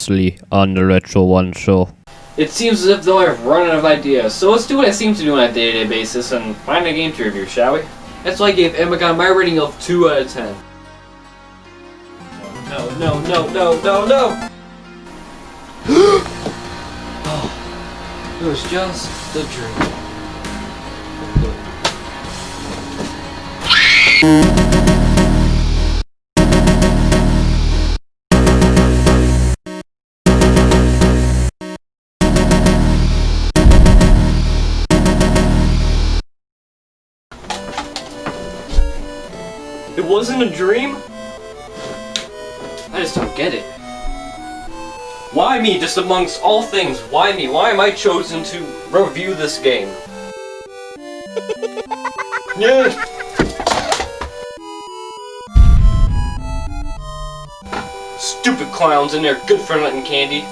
On the RetroOne show. It seems as if though I've run out of ideas, so let's do what I seem to do on a day-to-day basis and find a game to review, shall we? That's why I gave Emagon my rating of 2 out of 10. No. Oh, it was just a dream. It wasn't a dream? I just don't get it. Why me, just amongst all things? Why me? Why am I chosen to review this game? Yeah. Stupid clowns in there, good for nothing candy.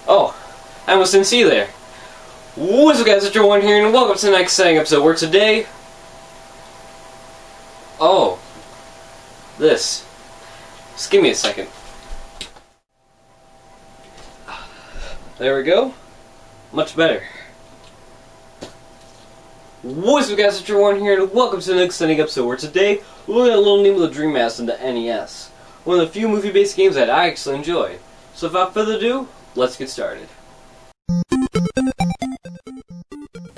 Oh, I almost didn't see you there. What's up guys, RetroOne here, and welcome to the next exciting episode where today... Oh. This. Just give me a second. There we go. Much better. What's up guys, RetroOne here, and welcome to the next exciting episode where today we're looking at Little Nemo the Dream Master on the NES. One of the few movie-based games that I actually enjoy. So without further ado, let's get started.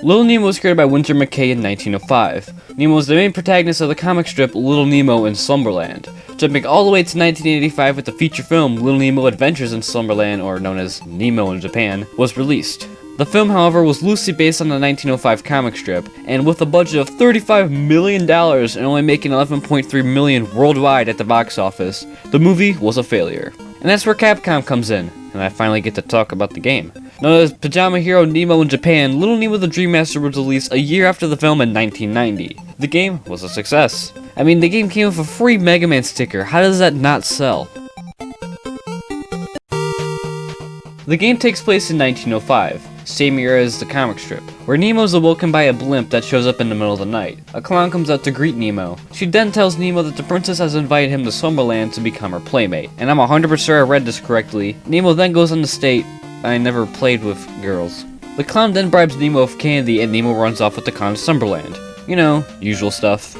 Little Nemo was created by Winter McKay in 1905. Nemo was the main protagonist of the comic strip Little Nemo in Slumberland, jumping all the way to 1985 with the feature film Little Nemo Adventures in Slumberland, or known as Nemo in Japan, was released. The film, however, was loosely based on the 1905 comic strip, and with a budget of $35 million and only making $11.3 million worldwide at the box office, the movie was a failure. And that's where Capcom comes in, and I finally get to talk about the game. Known as Pajama Hero Nemo in Japan, Little Nemo the Dream Master was released a year after the film in 1990. The game was a success. I mean, the game came with a free Mega Man sticker. How does that not sell? The game takes place in 1905, same year as the comic strip, where Nemo is awoken by a blimp that shows up in the middle of the night. A clown comes out to greet Nemo. She then tells Nemo that the princess has invited him to Slumberland to become her playmate. And I'm 100% sure I read this correctly. Nemo then goes on to state, I never played with girls. The clown then bribes Nemo with candy and Nemo runs off with the clown to Slumberland. You know, usual stuff.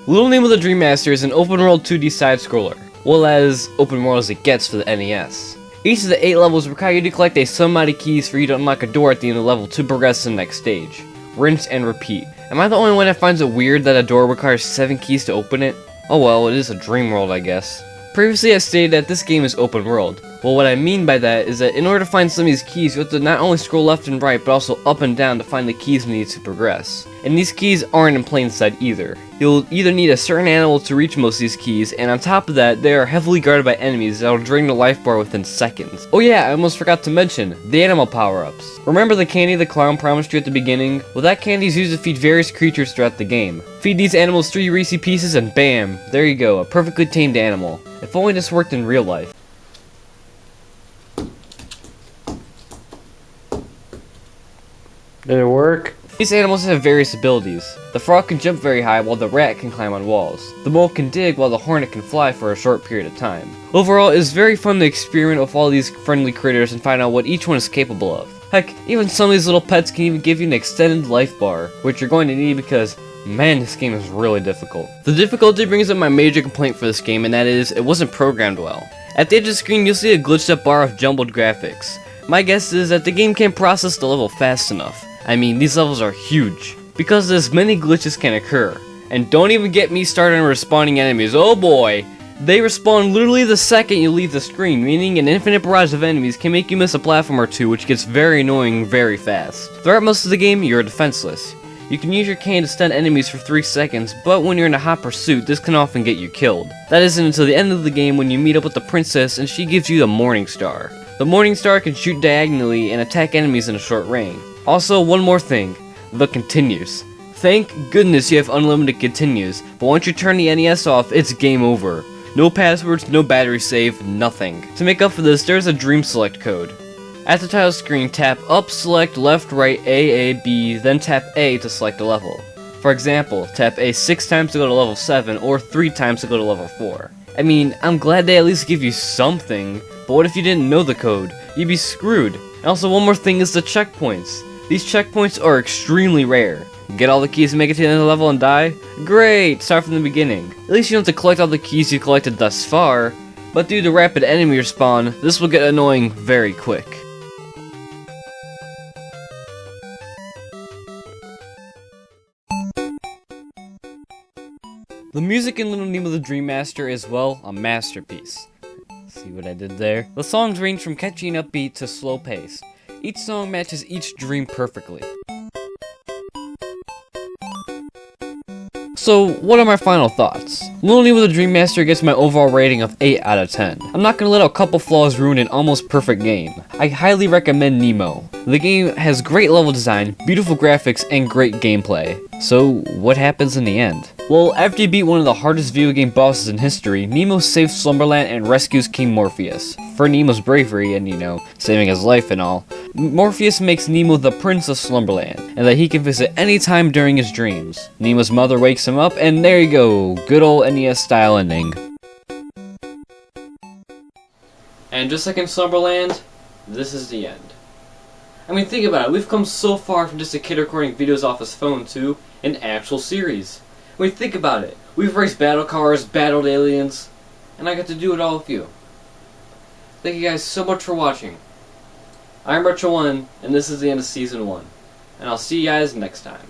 Little Nemo the Dream Master is an open-world 2D side-scroller. Well, as open world as it gets for the NES. Each of the 8 levels require you to collect a some amount of keys for you to unlock a door at the end of the level to progress to the next stage. Rinse and repeat. Am I the only one that finds it weird that a door requires 7 keys to open it? Oh well, it is a dream world, I guess. Previously I stated that this game is open world. Well, what I mean by that is that in order to find some of these keys, you have to not only scroll left and right, but also up and down to find the keys needed to progress. And these keys aren't in plain sight either. You'll either need a certain animal to reach most of these keys, and on top of that, they are heavily guarded by enemies that will drain the life bar within seconds. Oh yeah, I almost forgot to mention, the animal power-ups. Remember the candy the clown promised you at the beginning? Well, that candy is used to feed various creatures throughout the game. Feed these animals 3 Reese pieces and bam, there you go, a perfectly tamed animal. If only this worked in real life. Did it work? These animals have various abilities. The frog can jump very high while the rat can climb on walls. The mole can dig while the hornet can fly for a short period of time. Overall, it's very fun to experiment with all these friendly critters and find out what each one is capable of. Heck, even some of these little pets can even give you an extended life bar, which you're going to need because, man, this game is really difficult. The difficulty brings up my major complaint for this game, and that is, it wasn't programmed well. At the edge of the screen, you'll see a glitched up bar of jumbled graphics. My guess is that the game can't process the level fast enough. I mean, these levels are huge. Because of this, many glitches can occur. And don't even get me started on respawning enemies, oh boy! They respawn literally the second you leave the screen, meaning an infinite barrage of enemies can make you miss a platform or two, which gets very annoying very fast. Throughout most of the game, you're defenseless. You can use your cane to stun enemies for 3 seconds, but when you're in a hot pursuit, this can often get you killed. That isn't until the end of the game when you meet up with the princess and she gives you the Morning Star. The Morning Star can shoot diagonally and attack enemies in a short range. Also, one more thing, the continues. Thank goodness you have unlimited continues, but once you turn the NES off, it's game over. No passwords, no battery save, nothing. To make up for this, there's a Dream Select code. At the title screen, tap up, select left, right, A, B, then tap A to select a level. For example, tap A 6 times to go to level 7 or 3 times to go to level 4. I mean, I'm glad they at least give you something, but what if you didn't know the code? You'd be screwed. And also, one more thing is the checkpoints. These checkpoints are extremely rare. Get all the keys to make it to the end of the level and die? Great! Start from the beginning. At least you don't have to collect all the keys you've collected thus far, but due to rapid enemy respawn, this will get annoying very quick. The music in Little Nemo the Dream Master is, well, a masterpiece. See what I did there? The songs range from catchy and upbeat to slow paced. Each song matches each dream perfectly. So, what are my final thoughts? Little Nemo the Dream Master gets my overall rating of 8 out of 10. I'm not gonna let a couple flaws ruin an almost perfect game. I highly recommend Nemo. The game has great level design, beautiful graphics, and great gameplay. So, what happens in the end? Well, after you beat one of the hardest video game bosses in history, Nemo saves Slumberland and rescues King Morpheus. For Nemo's bravery and, saving his life and all, Morpheus makes Nemo the Prince of Slumberland, and that he can visit any time during his dreams. Nemo's mother wakes him up, and there you go, good old NES style ending. And just like in Slumberland, this is the end. I mean, think about it, we've come so far from just a kid recording videos off his phone to an actual series. I mean, think about it. We've raced battle cars, battled aliens, and I got to do it all with you. Thank you guys so much for watching. I'm RetroOne, and this is the end of Season 1. And I'll see you guys next time.